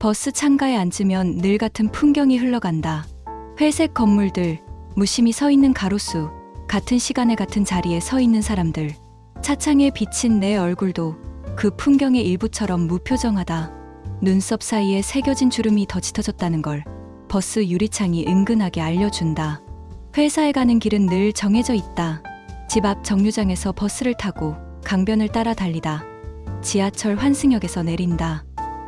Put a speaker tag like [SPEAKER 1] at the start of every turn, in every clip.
[SPEAKER 1] 버스 창가에 앉으면 늘 같은 풍경이 흘러간다. 회색 건물들, 무심히 서 있는 가로수, 같은 시간에 같은 자리에 서 있는 사람들. 차창에 비친 내 얼굴도 그 풍경의 일부처럼 무표정하다. 눈썹 사이에 새겨진 주름이 더 짙어졌다는 걸 버스 유리창이 은근하게 알려준다. 회사에 가는 길은 늘 정해져 있다. 집 앞 정류장에서 버스를 타고 강변을 따라 달리다. 지하철 환승역에서 내린다.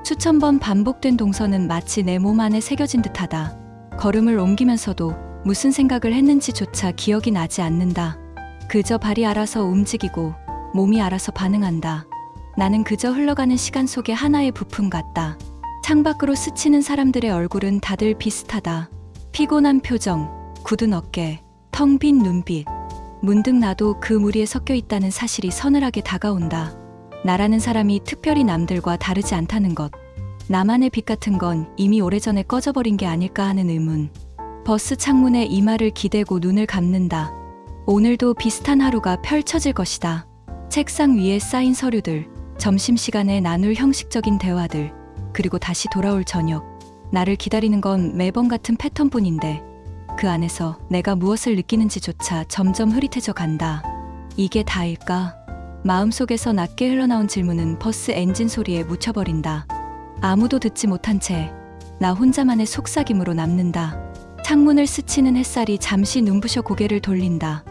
[SPEAKER 1] 수천 번 반복된 동선은 마치 내 몸 안에 새겨진 듯하다. 걸음을 옮기면서도 무슨 생각을 했는지조차 기억이 나지 않는다. 그저 발이 알아서 움직이고 몸이 알아서 반응한다. 나는 그저 흘러가는 시간 속의 하나의 부품 같다. 창밖으로 스치는 사람들의 얼굴은 다들 비슷하다. 피곤한 표정, 굳은 어깨, 텅 빈 눈빛. 문득 나도 그 무리에 섞여 있다는 사실이 서늘하게 다가온다. 나라는 사람이 특별히 남들과 다르지 않다는 것. 나만의 빛 같은 건 이미 오래전에 꺼져버린 게 아닐까 하는 의문. 버스 창문에 이마를 기대고 눈을 감는다. 오늘도 비슷한 하루가 펼쳐질 것이다. 책상 위에 쌓인 서류들, 점심시간에 나눌 형식적인 대화들, 그리고 다시 돌아올 저녁. 나를 기다리는 건 매번 같은 패턴뿐인데 그 안에서 내가 무엇을 느끼는지조차 점점 흐릿해져 간다. 이게 다일까? 마음속에서 낮게 흘러나온 질문은 버스 엔진 소리에 묻혀버린다. 아무도 듣지 못한 채 나 혼자만의 속삭임으로 남는다. 창문을 스치는 햇살이 잠시 눈부셔 고개를 돌린다.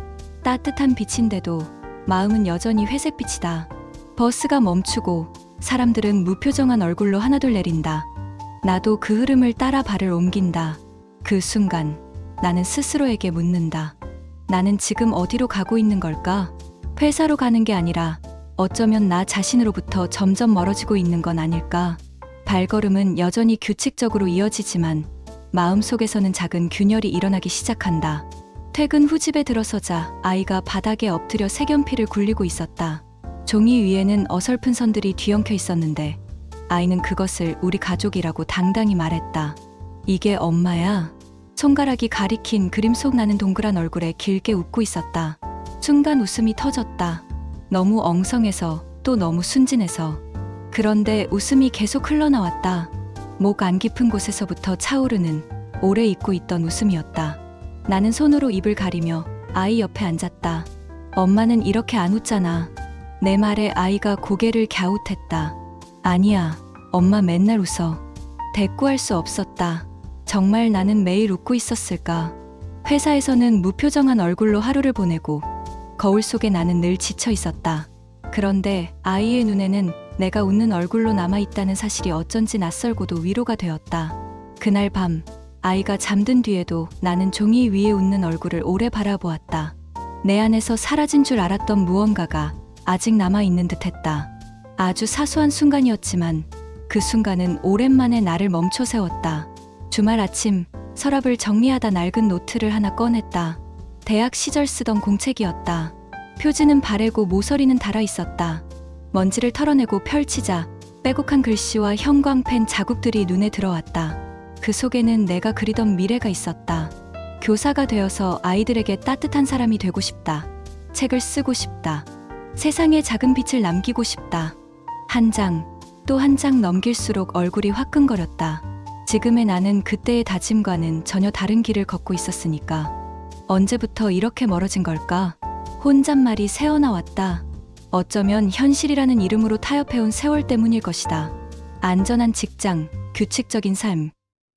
[SPEAKER 1] 따뜻한 빛인데도 마음은 여전히 회색빛이다. 버스가 멈추고 사람들은 무표정한 얼굴로 하나둘 내린다. 나도 그 흐름을 따라 발을 옮긴다. 그 순간 나는 스스로에게 묻는다. 나는 지금 어디로 가고 있는 걸까? 회사로 가는 게 아니라 어쩌면 나 자신으로부터 점점 멀어지고 있는 건 아닐까? 발걸음은 여전히 규칙적으로 이어지지만 마음속에서는 작은 균열이 일어나기 시작한다. 퇴근 후 집에 들어서자 아이가 바닥에 엎드려 색연필을 굴리고 있었다. 종이 위에는 어설픈 선들이 뒤엉켜 있었는데 아이는 그것을 우리 가족이라고 당당히 말했다. 이게 엄마야? 손가락이 가리킨 그림 속 나는 동그란 얼굴에 길게 웃고 있었다. 순간 웃음이 터졌다. 너무 엉성해서 또 너무 순진해서. 그런데 웃음이 계속 흘러나왔다. 목 안 깊은 곳에서부터 차오르는 오래 잊고 있던 웃음이었다. 나는 손으로 입을 가리며 아이 옆에 앉았다. 엄마는 이렇게 안 웃잖아. 내 말에 아이가 고개를 갸웃했다. 아니야, 엄마 맨날 웃어. 대꾸할 수 없었다. 정말 나는 매일 웃고 있었을까? 회사에서는 무표정한 얼굴로 하루를 보내고 거울 속에 나는 늘 지쳐 있었다. 그런데 아이의 눈에는 내가 웃는 얼굴로 남아있다는 사실이 어쩐지 낯설고도 위로가 되었다. 그날 밤 아이가 잠든 뒤에도 나는 종이 위에 웃는 얼굴을 오래 바라보았다. 내 안에서 사라진 줄 알았던 무언가가 아직 남아있는 듯했다. 아주 사소한 순간이었지만 그 순간은 오랜만에 나를 멈춰 세웠다. 주말 아침 서랍을 정리하다 낡은 노트를 하나 꺼냈다. 대학 시절 쓰던 공책이었다. 표지는 바래고 모서리는 닳아 있었다. 먼지를 털어내고 펼치자 빼곡한 글씨와 형광펜 자국들이 눈에 들어왔다. 그 속에는 내가 그리던 미래가 있었다. 교사가 되어서 아이들에게 따뜻한 사람이 되고 싶다. 책을 쓰고 싶다. 세상에 작은 빛을 남기고 싶다. 한 장, 또 한 장 넘길수록 얼굴이 화끈거렸다. 지금의 나는 그때의 다짐과는 전혀 다른 길을 걷고 있었으니까. 언제부터 이렇게 멀어진 걸까? 혼잣말이 새어나왔다. 어쩌면 현실이라는 이름으로 타협해온 세월 때문일 것이다. 안전한 직장, 규칙적인 삶,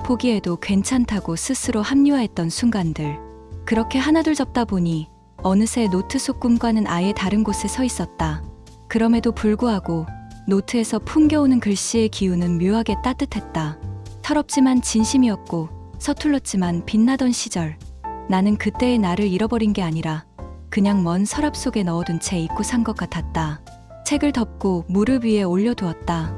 [SPEAKER 1] 포기해도 괜찮다고 스스로 합리화했던 순간들. 그렇게 하나둘 접다 보니 어느새 노트 속 꿈과는 아예 다른 곳에 서 있었다. 그럼에도 불구하고 노트에서 풍겨오는 글씨의 기운은 묘하게 따뜻했다. 철없지만 진심이었고 서툴렀지만 빛나던 시절. 나는 그때의 나를 잃어버린 게 아니라 그냥 먼 서랍 속에 넣어둔 채 잊고 산 것 같았다. 책을 덮고 무릎 위에 올려두었다.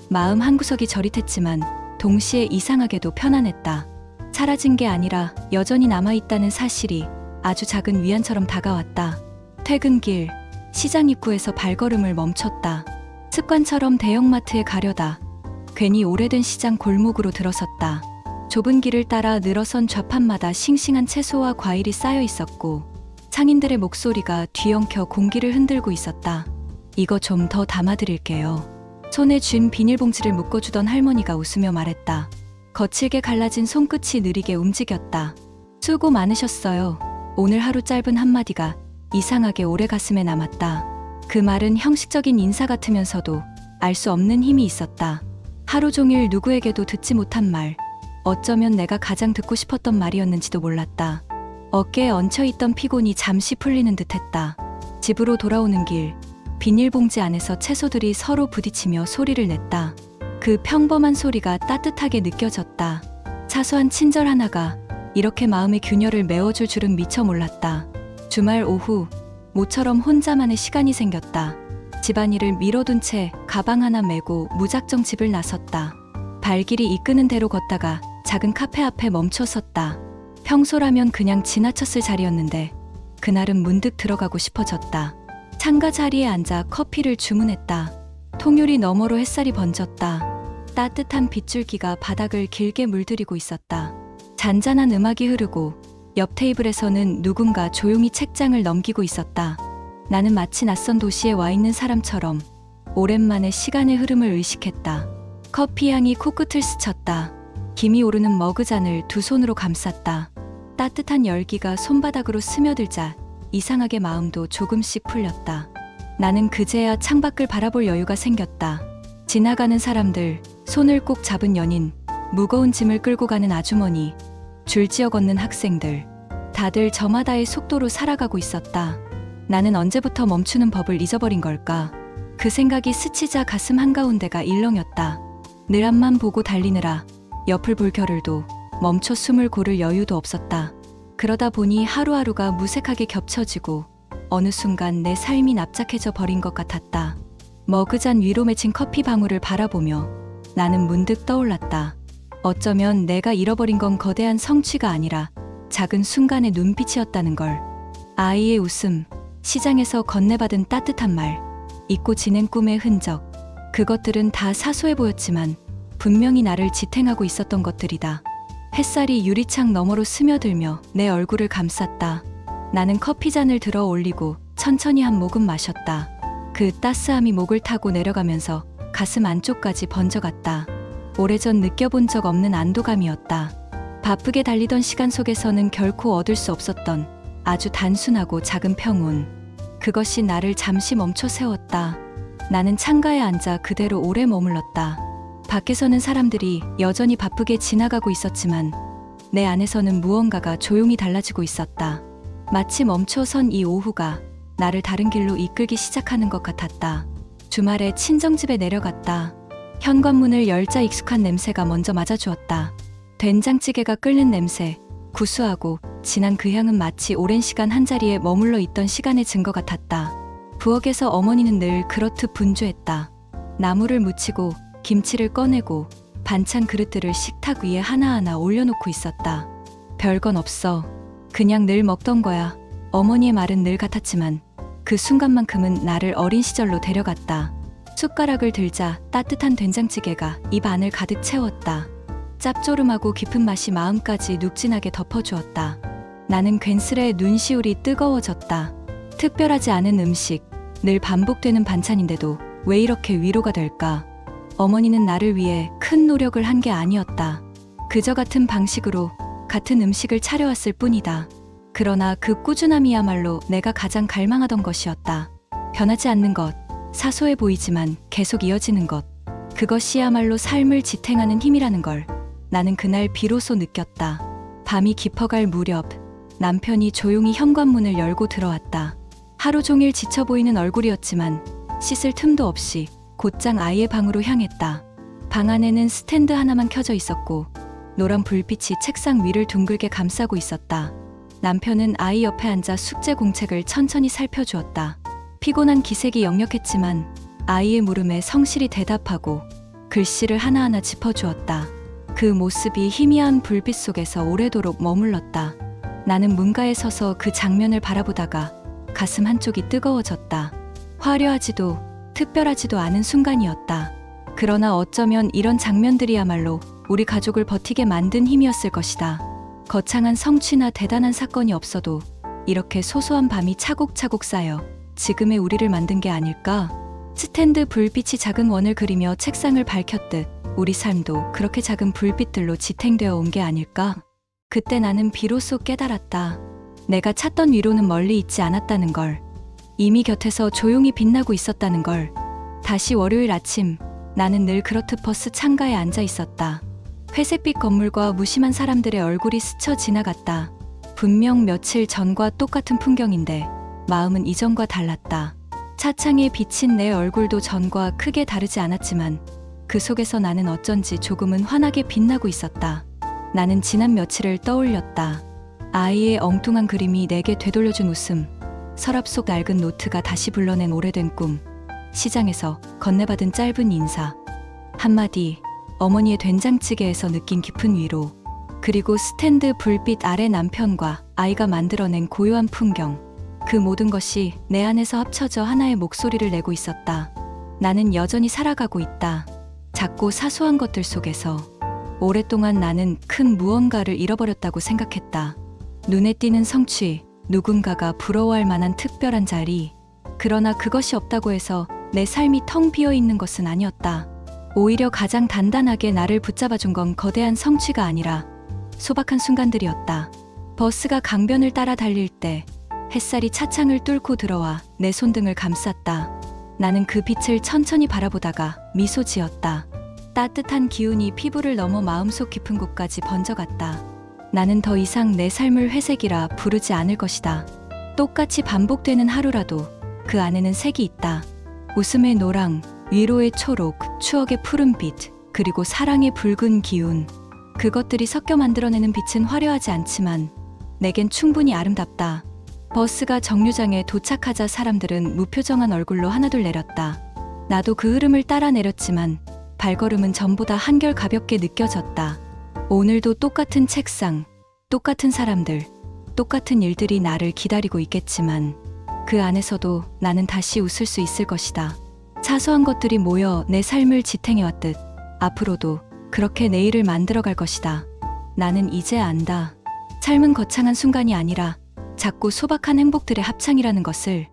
[SPEAKER 1] 마음 한구석이 저릿했지만 동시에 이상하게도 편안했다. 사라진 게 아니라 여전히 남아있다는 사실이 아주 작은 위안처럼 다가왔다. 퇴근길, 시장 입구에서 발걸음을 멈췄다. 습관처럼 대형마트에 가려다 괜히 오래된 시장 골목으로 들어섰다. 좁은 길을 따라 늘어선 좌판마다 싱싱한 채소와 과일이 쌓여 있었고 상인들의 목소리가 뒤엉켜 공기를 흔들고 있었다. 이거 좀 더 담아드릴게요. 손에 쥔 비닐봉지를 묶어주던 할머니가 웃으며 말했다. 거칠게 갈라진 손끝이 느리게 움직였다. 수고 많으셨어요. 오늘 하루 짧은 한마디가 이상하게 오래 가슴에 남았다. 그 말은 형식적인 인사 같으면서도 알 수 없는 힘이 있었다. 하루 종일 누구에게도 듣지 못한 말, 어쩌면 내가 가장 듣고 싶었던 말이었는지도 몰랐다. 어깨에 얹혀있던 피곤이 잠시 풀리는 듯했다. 집으로 돌아오는 길, 비닐봉지 안에서 채소들이 서로 부딪히며 소리를 냈다. 그 평범한 소리가 따뜻하게 느껴졌다. 사소한 친절 하나가 이렇게 마음의 균열을 메워줄 줄은 미처 몰랐다. 주말 오후, 모처럼 혼자만의 시간이 생겼다. 집안일을 미뤄둔 채 가방 하나 메고 무작정 집을 나섰다. 발길이 이끄는 대로 걷다가 작은 카페 앞에 멈춰 섰다. 평소라면 그냥 지나쳤을 자리였는데 그날은 문득 들어가고 싶어졌다. 창가 자리에 앉아 커피를 주문했다. 통유리 너머로 햇살이 번졌다. 따뜻한 빗줄기가 바닥을 길게 물들이고 있었다. 잔잔한 음악이 흐르고 옆 테이블에서는 누군가 조용히 책장을 넘기고 있었다. 나는 마치 낯선 도시에 와 있는 사람처럼 오랜만에 시간의 흐름을 의식했다. 커피 향이 코끝을 스쳤다. 김이 오르는 머그잔을 두 손으로 감쌌다. 따뜻한 열기가 손바닥으로 스며들자 이상하게 마음도 조금씩 풀렸다. 나는 그제야 창밖을 바라볼 여유가 생겼다. 지나가는 사람들, 손을 꼭 잡은 연인, 무거운 짐을 끌고 가는 아주머니, 줄지어 걷는 학생들, 다들 저마다의 속도로 살아가고 있었다. 나는 언제부터 멈추는 법을 잊어버린 걸까? 그 생각이 스치자 가슴 한가운데가 일렁였다. 늘 앞만 보고 달리느라 옆을 볼 겨를도 멈춰 숨을 고를 여유도 없었다. 그러다 보니 하루하루가 무색하게 겹쳐지고 어느 순간 내 삶이 납작해져 버린 것 같았다. 머그잔 위로 맺힌 커피 방울을 바라보며 나는 문득 떠올랐다. 어쩌면 내가 잃어버린 건 거대한 성취가 아니라 작은 순간의 눈빛이었다는 걸. 아이의 웃음, 시장에서 건네받은 따뜻한 말, 잊고 지낸 꿈의 흔적. 그것들은 다 사소해 보였지만 분명히 나를 지탱하고 있었던 것들이다. 햇살이 유리창 너머로 스며들며 내 얼굴을 감쌌다. 나는 커피잔을 들어 올리고 천천히 한 모금 마셨다. 그 따스함이 목을 타고 내려가면서 가슴 안쪽까지 번져갔다. 오래전 느껴본 적 없는 안도감이었다. 바쁘게 달리던 시간 속에서는 결코 얻을 수 없었던 아주 단순하고 작은 평온. 그것이 나를 잠시 멈춰 세웠다. 나는 창가에 앉아 그대로 오래 머물렀다. 밖에서는 사람들이 여전히 바쁘게 지나가고 있었지만 내 안에서는 무언가가 조용히 달라지고 있었다. 마치 멈춰선 이 오후가 나를 다른 길로 이끌기 시작하는 것 같았다. 주말에 친정집에 내려갔다. 현관문을 열자 익숙한 냄새가 먼저 맞아주었다. 된장찌개가 끓는 냄새, 구수하고 진한 그 향은 마치 오랜 시간 한자리에 머물러 있던 시간의 증거 같았다. 부엌에서 어머니는 늘 그렇듯 분주했다. 나물을 무치고 김치를 꺼내고 반찬 그릇들을 식탁 위에 하나하나 올려놓고 있었다. 별건 없어. 그냥 늘 먹던 거야. 어머니의 말은 늘 같았지만 그 순간만큼은 나를 어린 시절로 데려갔다. 숟가락을 들자 따뜻한 된장찌개가 입 안을 가득 채웠다. 짭조름하고 깊은 맛이 마음까지 눅진하게 덮어주었다. 나는 괜스레 눈시울이 뜨거워졌다. 특별하지 않은 음식, 늘 반복되는 반찬인데도 왜 이렇게 위로가 될까? 어머니는 나를 위해 큰 노력을 한 게 아니었다. 그저 같은 방식으로 같은 음식을 차려왔을 뿐이다. 그러나 그 꾸준함이야말로 내가 가장 갈망하던 것이었다. 변하지 않는 것, 사소해 보이지만 계속 이어지는 것, 그것이야말로 삶을 지탱하는 힘이라는 걸 나는 그날 비로소 느꼈다. 밤이 깊어갈 무렵 남편이 조용히 현관문을 열고 들어왔다. 하루 종일 지쳐 보이는 얼굴이었지만 씻을 틈도 없이 곧장 아이의 방으로 향했다. 방 안에는 스탠드 하나만 켜져 있었고 노란 불빛이 책상 위를 둥글게 감싸고 있었다. 남편은 아이 옆에 앉아 숙제 공책을 천천히 살펴주었다. 피곤한 기색이 역력했지만 아이의 물음에 성실히 대답하고 글씨를 하나하나 짚어주었다. 그 모습이 희미한 불빛 속에서 오래도록 머물렀다. 나는 문가에 서서 그 장면을 바라보다가 가슴 한쪽이 뜨거워졌다. 화려하지도 특별하지도 않은 순간이었다. 그러나 어쩌면 이런 장면들이야말로 우리 가족을 버티게 만든 힘이었을 것이다. 거창한 성취나 대단한 사건이 없어도 이렇게 소소한 밤이 차곡차곡 쌓여 지금의 우리를 만든 게 아닐까? 스탠드 불빛이 작은 원을 그리며 책상을 밝혔듯 우리 삶도 그렇게 작은 불빛들로 지탱되어 온 게 아닐까? 그때 나는 비로소 깨달았다. 내가 찾던 위로는 멀리 있지 않았다는 걸. 이미 곁에서 조용히 빛나고 있었다는 걸. 다시 월요일 아침, 나는 늘 그렇듯 버스 창가에 앉아 있었다. 회색빛 건물과 무심한 사람들의 얼굴이 스쳐 지나갔다. 분명 며칠 전과 똑같은 풍경인데 마음은 이전과 달랐다. 차창에 비친 내 얼굴도 전과 크게 다르지 않았지만 그 속에서 나는 어쩐지 조금은 환하게 빛나고 있었다. 나는 지난 며칠을 떠올렸다. 아이의 엉뚱한 그림이 내게 되돌려준 웃음, 서랍 속 낡은 노트가 다시 불러낸 오래된 꿈, 시장에서 건네받은 짧은 인사, 한마디 어머니의 된장찌개에서 느낀 깊은 위로, 그리고 스탠드 불빛 아래 남편과 아이가 만들어낸 고요한 풍경. 그 모든 것이 내 안에서 합쳐져 하나의 목소리를 내고 있었다. 나는 여전히 살아가고 있다. 작고 사소한 것들 속에서. 오랫동안 나는 큰 무언가를 잃어버렸다고 생각했다. 눈에 띄는 성취, 누군가가 부러워할 만한 특별한 자리. 그러나 그것이 없다고 해서 내 삶이 텅 비어 있는 것은 아니었다. 오히려 가장 단단하게 나를 붙잡아준 건 거대한 성취가 아니라 소박한 순간들이었다. 버스가 강변을 따라 달릴 때 햇살이 차창을 뚫고 들어와 내 손등을 감쌌다. 나는 그 빛을 천천히 바라보다가 미소 지었다. 따뜻한 기운이 피부를 넘어 마음속 깊은 곳까지 번져갔다. 나는 더 이상 내 삶을 회색이라 부르지 않을 것이다. 똑같이 반복되는 하루라도 그 안에는 색이 있다. 웃음의 노랑, 위로의 초록, 추억의 푸른빛, 그리고 사랑의 붉은 기운. 그것들이 섞여 만들어내는 빛은 화려하지 않지만 내겐 충분히 아름답다. 버스가 정류장에 도착하자 사람들은 무표정한 얼굴로 하나둘 내렸다. 나도 그 흐름을 따라 내렸지만 발걸음은 전보다 한결 가볍게 느껴졌다. 오늘도 똑같은 책상, 똑같은 사람들, 똑같은 일들이 나를 기다리고 있겠지만 그 안에서도 나는 다시 웃을 수 있을 것이다. 사소한 것들이 모여 내 삶을 지탱해왔듯 앞으로도 그렇게 내일을 만들어갈 것이다. 나는 이제 안다. 삶은 거창한 순간이 아니라 작고 소박한 행복들의 합창이라는 것을.